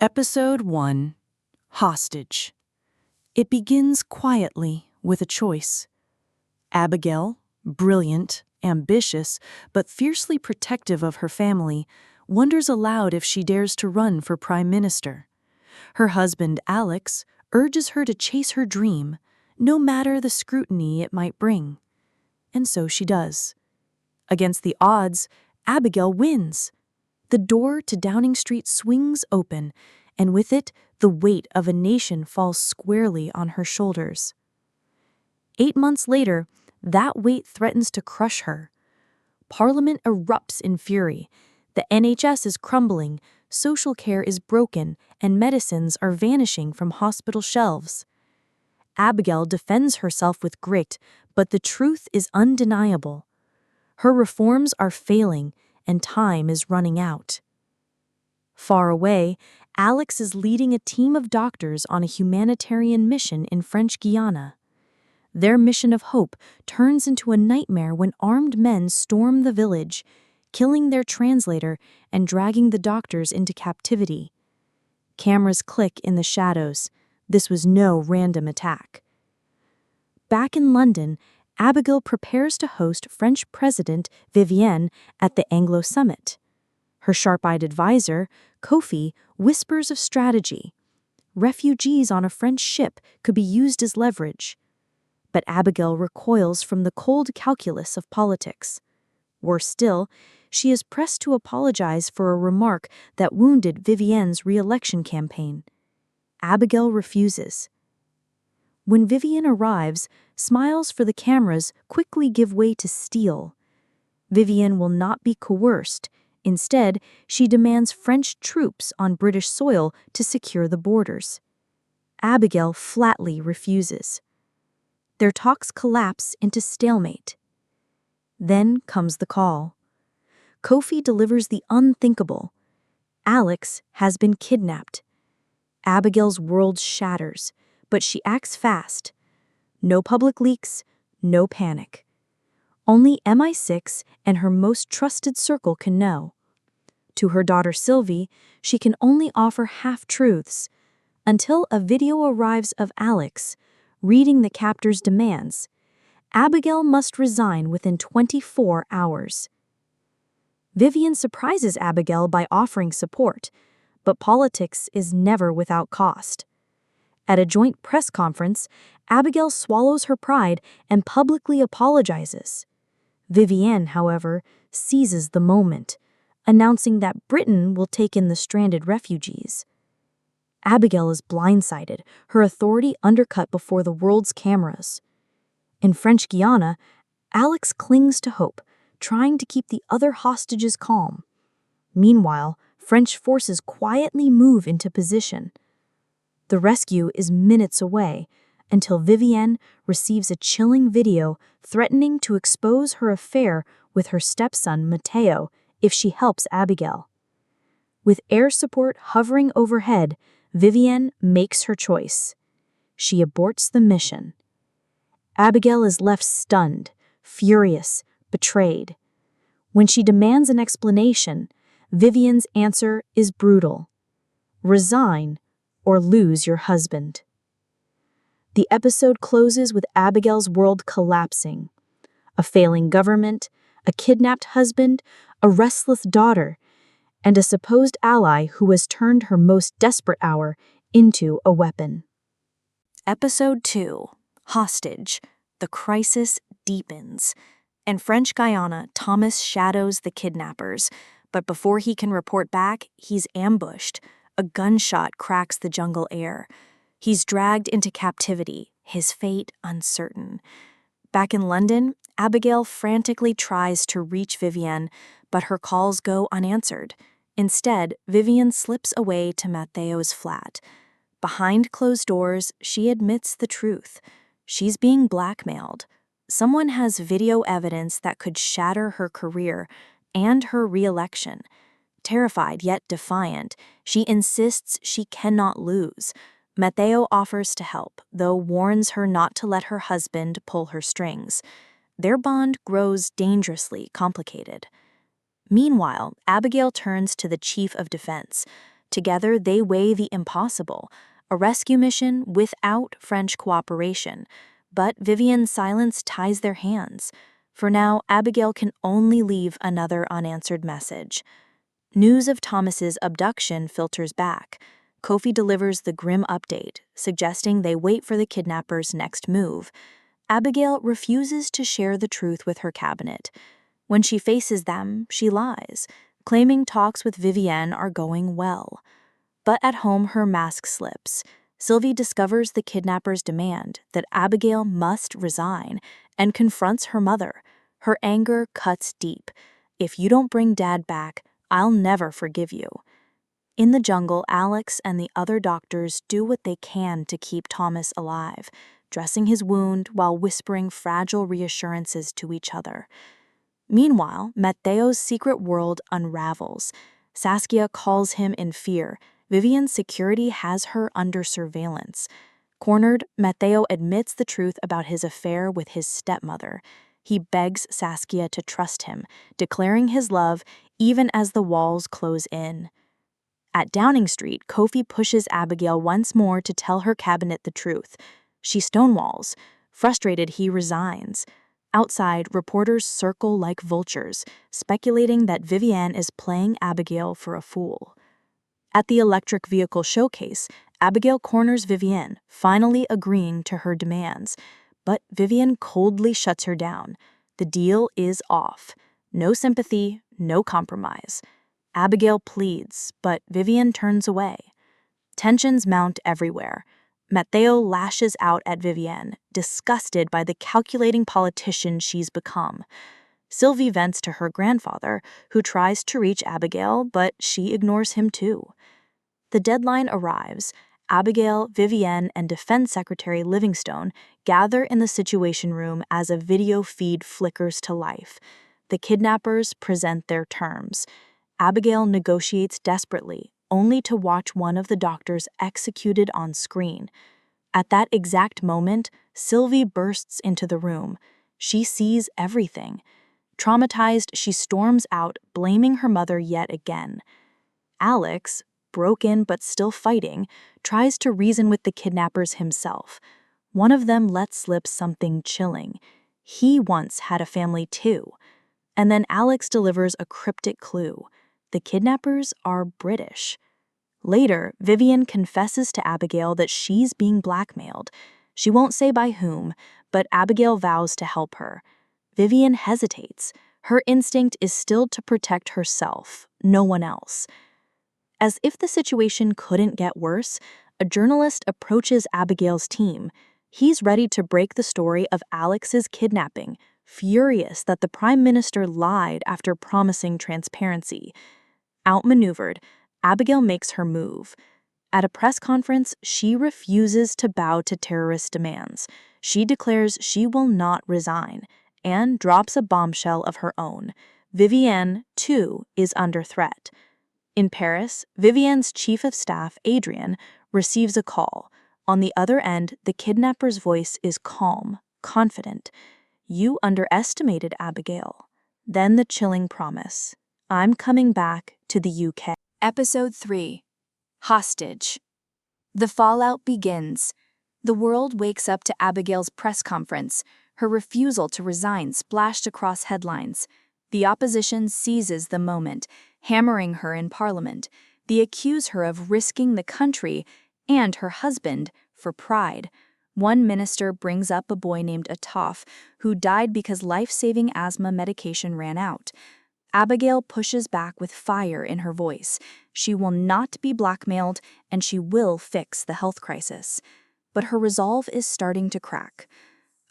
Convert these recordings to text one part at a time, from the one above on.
Episode 1. Hostage. It begins quietly with a choice. Abigail, brilliant, ambitious, but fiercely protective of her family, wonders aloud if she dares to run for prime minister. Her husband, Alex, urges her to chase her dream, no matter the scrutiny it might bring. And so she does. Against the odds, Abigail wins. The door to Downing Street swings open, and with it, the weight of a nation falls squarely on her shoulders. 8 months later, that weight threatens to crush her. Parliament erupts in fury. The NHS is crumbling, social care is broken, and medicines are vanishing from hospital shelves. Abigail defends herself with grit, but the truth is undeniable. Her reforms are failing, and time is running out. Far away, Alex is leading a team of doctors on a humanitarian mission in French Guiana. Their mission of hope turns into a nightmare when armed men storm the village, killing their translator and dragging the doctors into captivity. Cameras click in the shadows. This was no random attack. Back in London, Abigail prepares to host French President Vivienne at the Anglo Summit. Her sharp-eyed advisor, Kofi, whispers of strategy. Refugees on a French ship could be used as leverage. But Abigail recoils from the cold calculus of politics. Worse still, she is pressed to apologize for a remark that wounded Vivienne's re-election campaign. Abigail refuses. When Vivienne arrives, smiles for the cameras quickly give way to steel. Vivienne will not be coerced. Instead, she demands French troops on British soil to secure the borders. Abigail flatly refuses. Their talks collapse into stalemate. Then comes the call. Kofi delivers the unthinkable. Alex has been kidnapped. Abigail's world shatters, but she acts fast. No public leaks, no panic. Only MI6 and her most trusted circle can know. To her daughter Sylvie, she can only offer half-truths, until a video arrives of Alex, reading the captor's demands. Abigail must resign within 24 hours. Vivienne surprises Abigail by offering support, but politics is never without cost. At a joint press conference, Abigail swallows her pride and publicly apologizes. Vivienne, however, seizes the moment, announcing that Britain will take in the stranded refugees. Abigail is blindsided, her authority undercut before the world's cameras. In French Guiana, Alex clings to hope, trying to keep the other hostages calm. Meanwhile, French forces quietly move into position. The rescue is minutes away, until Vivienne receives a chilling video threatening to expose her affair with her stepson, Matteo, if she helps Abigail. With air support hovering overhead, Vivienne makes her choice. She aborts the mission. Abigail is left stunned, furious, betrayed. When she demands an explanation, Vivienne's answer is brutal. Resign or lose your husband. The episode closes with Abigail's world collapsing. A failing government, a kidnapped husband, a restless daughter, and a supposed ally who has turned her most desperate hour into a weapon. Episode 2. Hostage. The crisis deepens. In French Guiana, Thomas shadows the kidnappers, but before he can report back, he's ambushed. A gunshot cracks the jungle air. He's dragged into captivity, his fate uncertain. Back in London, Abigail frantically tries to reach Vivienne, but her calls go unanswered. Instead, Vivienne slips away to Matteo's flat. Behind closed doors, she admits the truth. She's being blackmailed. Someone has video evidence that could shatter her career and her re-election. Terrified yet defiant, she insists she cannot lose. Matteo offers to help, though warns her not to let her husband pull her strings. Their bond grows dangerously complicated. Meanwhile, Abigail turns to the chief of defense. Together, they weigh the impossible, a rescue mission without French cooperation. But Vivian's silence ties their hands. For now, Abigail can only leave another unanswered message. News of Thomas's abduction filters back. Kofi delivers the grim update, suggesting they wait for the kidnapper's next move. Abigail refuses to share the truth with her cabinet. When she faces them, she lies, claiming talks with Vivienne are going well. But at home, her mask slips. Sylvie discovers the kidnapper's demand that Abigail must resign and confronts her mother. Her anger cuts deep. "If you don't bring Dad back, I'll never forgive you." In the jungle, Alex and the other doctors do what they can to keep Thomas alive, dressing his wound while whispering fragile reassurances to each other. Meanwhile, Matteo's secret world unravels. Saskia calls him in fear. Vivian's security has her under surveillance. Cornered, Matteo admits the truth about his affair with his stepmother. He begs Saskia to trust him, declaring his love even as the walls close in. At Downing Street, Kofi pushes Abigail once more to tell her cabinet the truth. She stonewalls. Frustrated, he resigns. Outside, reporters circle like vultures, speculating that Vivienne is playing Abigail for a fool. At the electric vehicle showcase, Abigail corners Vivienne, finally agreeing to her demands. But Vivienne coldly shuts her down. The deal is off. No sympathy, no compromise. Abigail pleads, but Vivienne turns away. Tensions mount everywhere. Matteo lashes out at Vivienne, disgusted by the calculating politician she's become. Sylvie vents to her grandfather, who tries to reach Abigail, but she ignores him too. The deadline arrives. Abigail, Vivienne, and Defense Secretary Livingstone gather in the Situation Room as a video feed flickers to life. The kidnappers present their terms. Abigail negotiates desperately, only to watch one of the doctors executed on screen. At that exact moment, Sylvie bursts into the room. She sees everything. Traumatized, she storms out, blaming her mother yet again. Alex, broken but still fighting, tries to reason with the kidnappers himself. One of them lets slip something chilling. He once had a family too. And then Alex delivers a cryptic clue. The kidnappers are British. Later, Vivienne confesses to Abigail that she's being blackmailed. She won't say by whom, but Abigail vows to help her. Vivienne hesitates. Her instinct is still to protect herself, no one else. As if the situation couldn't get worse, a journalist approaches Abigail's team. He's ready to break the story of Alex's kidnapping, furious that the Prime Minister lied after promising transparency. Outmaneuvered, Abigail makes her move. At a press conference, she refuses to bow to terrorist demands. She declares she will not resign and drops a bombshell of her own. Vivienne, too, is under threat. In Paris, Vivienne's chief of staff, Adrian, receives a call. On the other end, the kidnapper's voice is calm, confident. "You underestimated Abigail." Then the chilling promise. "I'm coming back to the UK." Episode 3. Hostage. The fallout begins. The world wakes up to Abigail's press conference, her refusal to resign splashed across headlines. The opposition seizes the moment, hammering her in Parliament. They accuse her of risking the country and her husband for pride. One minister brings up a boy named Ataf, who died because life-saving asthma medication ran out. Abigail pushes back with fire in her voice. She will not be blackmailed, and she will fix the health crisis. But her resolve is starting to crack.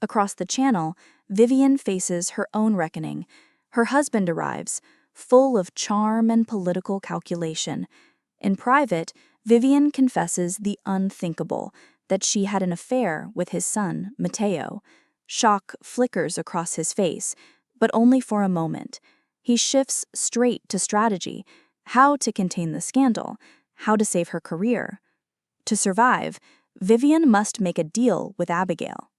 Across the channel, Vivienne faces her own reckoning. Her husband arrives, full of charm and political calculation. In private, Vivienne confesses the unthinkable, that she had an affair with his son, Matteo. Shock flickers across his face, but only for a moment. He shifts straight to strategy, how to contain the scandal, how to save her career. To survive, Vivienne must make a deal with Abigail.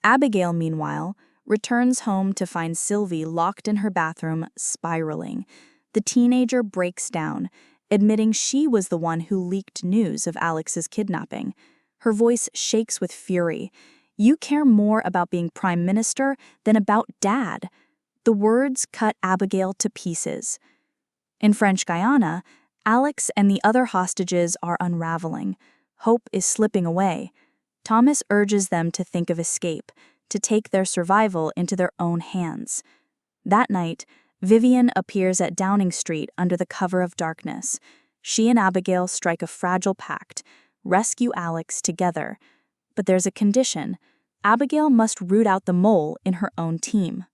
Abigail, meanwhile, returns home to find Sylvie locked in her bathroom, spiraling. The teenager breaks down. admitting she was the one who leaked news of Alex's kidnapping. Her voice shakes with fury. "You care more about being prime minister than about Dad." The words cut Abigail to pieces. In French Guiana, Alex and the other hostages are unraveling. Hope is slipping away. Thomas urges them to think of escape, to take their survival into their own hands. That night, Vivian appears at Downing Street under the cover of darkness. She and Abigail strike a fragile pact, rescue Alex together. But there's a condition. Abigail must root out the mole in her own team.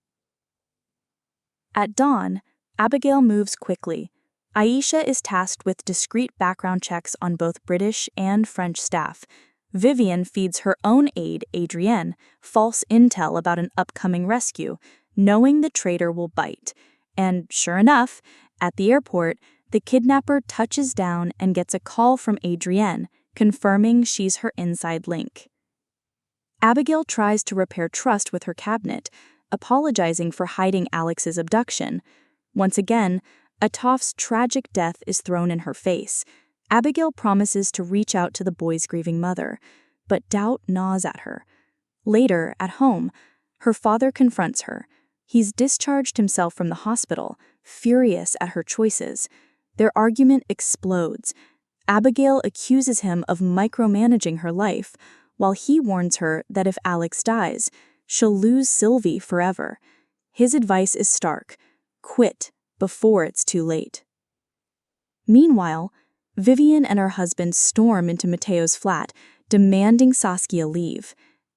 At dawn, Abigail moves quickly. Aisha is tasked with discreet background checks on both British and French staff. Vivian feeds her own aide, Adrienne, false intel about an upcoming rescue, knowing the traitor will bite. And sure enough, at the airport, the kidnapper touches down and gets a call from Adrienne, confirming she's her inside link. Abigail tries to repair trust with her cabinet, apologizing for hiding Alex's abduction. Once again, Atoff's tragic death is thrown in her face. Abigail promises to reach out to the boy's grieving mother, but doubt gnaws at her. Later, at home, her father confronts her. He's discharged himself from the hospital, furious at her choices. Their argument explodes. Abigail accuses him of micromanaging her life, while he warns her that if Alex dies, she'll lose Sylvie forever. His advice is stark: quit before it's too late. Meanwhile, Vivian and her husband storm into Matteo's flat, demanding Saskia leave.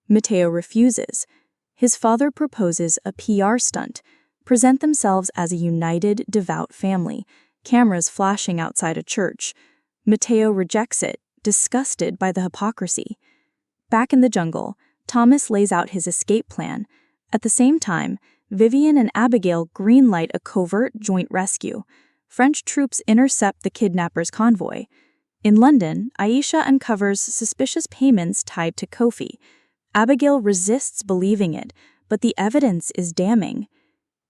Matteo refuses. His father proposes a PR stunt, present themselves as a united, devout family, cameras flashing outside a church. Matteo rejects it, disgusted by the hypocrisy. Back in the jungle, Thomas lays out his escape plan. At the same time, Vivian and Abigail greenlight a covert joint rescue. French troops intercept the kidnappers' convoy. In London, Aisha uncovers suspicious payments tied to Kofi. Abigail resists believing it, but the evidence is damning.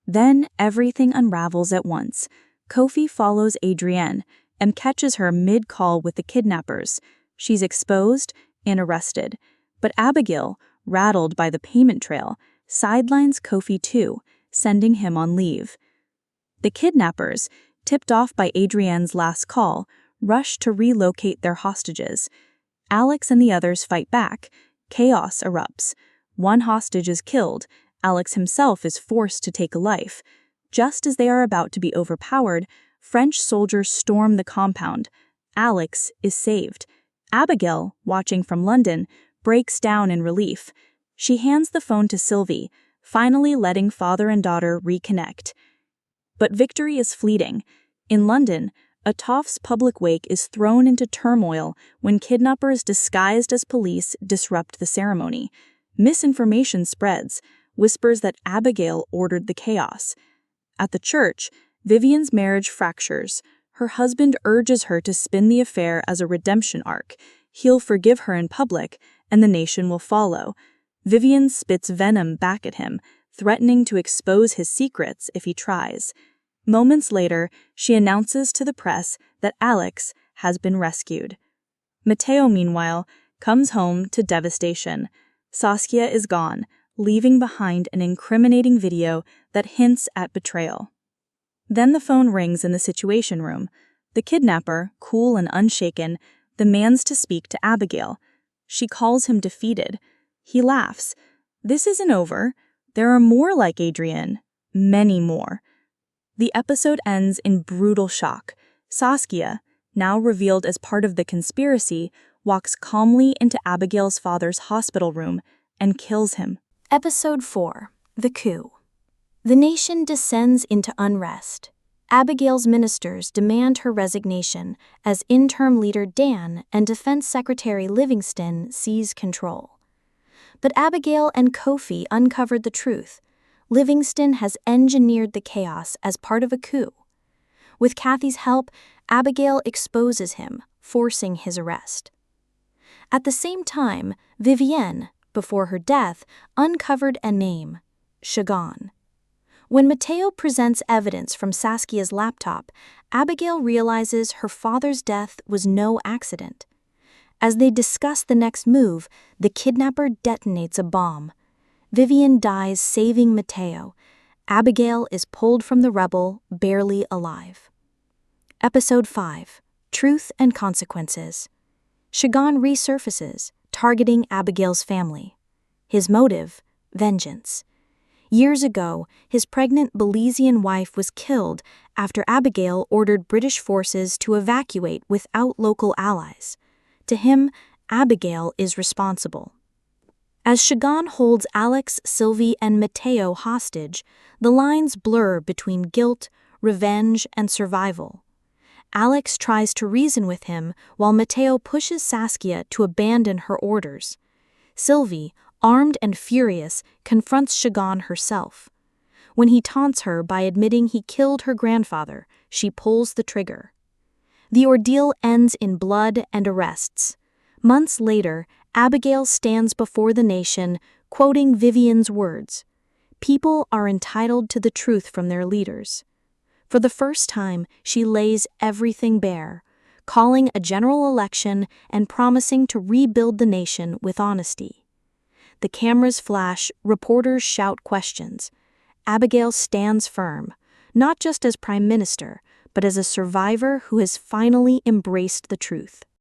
Then everything unravels at once. Kofi follows Adrienne and catches her mid-call with the kidnappers. She's exposed and arrested. But Abigail, rattled by the payment trail, sidelines Kofi too, sending him on leave. The kidnappers, tipped off by Adrienne's last call, rush to relocate their hostages. Alex and the others fight back. Chaos erupts. One hostage is killed. Alex himself is forced to take a life. Just as they are about to be overpowered, French soldiers storm the compound. Alex is saved. Abigail, watching from London, breaks down in relief. She hands the phone to Sylvie, finally letting father and daughter reconnect. But victory is fleeting. In London, Atoff's public wake is thrown into turmoil when kidnappers disguised as police disrupt the ceremony. Misinformation spreads, whispers that Abigail ordered the chaos. At the church, Vivian's marriage fractures. Her husband urges her to spin the affair as a redemption arc. He'll forgive her in public, and the nation will follow. Vivian spits venom back at him, threatening to expose his secrets if he tries. Moments later, she announces to the press that Alex has been rescued. Matteo, meanwhile, comes home to devastation. Saskia is gone, leaving behind an incriminating video that hints at betrayal. Then the phone rings in the Situation Room. The kidnapper, cool and unshaken, demands to speak to Abigail. She calls him defeated. He laughs. This isn't over. There are more like Adrienne. Many more. The episode ends in brutal shock. Saskia, now revealed as part of the conspiracy, walks calmly into Abigail's father's hospital room and kills him. Episode 4. The Coup. The nation descends into unrest. Abigail's ministers demand her resignation as interim leader Dan and Defense Secretary Livingston seize control. But Abigail and Kofi uncovered the truth. Livingston has engineered the chaos as part of a coup. With Kathy's help, Abigail exposes him, forcing his arrest. At the same time, Vivienne, before her death, uncovered a name: Shagan. When Mateo presents evidence from Saskia's laptop, Abigail realizes her father's death was no accident. As they discuss the next move, the kidnapper detonates a bomb. Vivian dies saving Mateo. Abigail is pulled from the rubble, barely alive. Episode 5. Truth and Consequences. Shagan resurfaces, targeting Abigail's family. His motive? Vengeance. Years ago, his pregnant Belizean wife was killed after Abigail ordered British forces to evacuate without local allies. To him, Abigail is responsible. As Shagan holds Alex, Sylvie, and Mateo hostage, the lines blur between guilt, revenge, and survival. Alex tries to reason with him while Mateo pushes Saskia to abandon her orders. Sylvie, armed and furious, confronts Shagan herself. When he taunts her by admitting he killed her grandfather, she pulls the trigger. The ordeal ends in blood and arrests. Months later, Abigail stands before the nation, quoting Vivian's words, "People are entitled to the truth from their leaders." For the first time, she lays everything bare, calling a general election and promising to rebuild the nation with honesty. The cameras flash, reporters shout questions. Abigail stands firm, not just as Prime Minister, but as a survivor who has finally embraced the truth.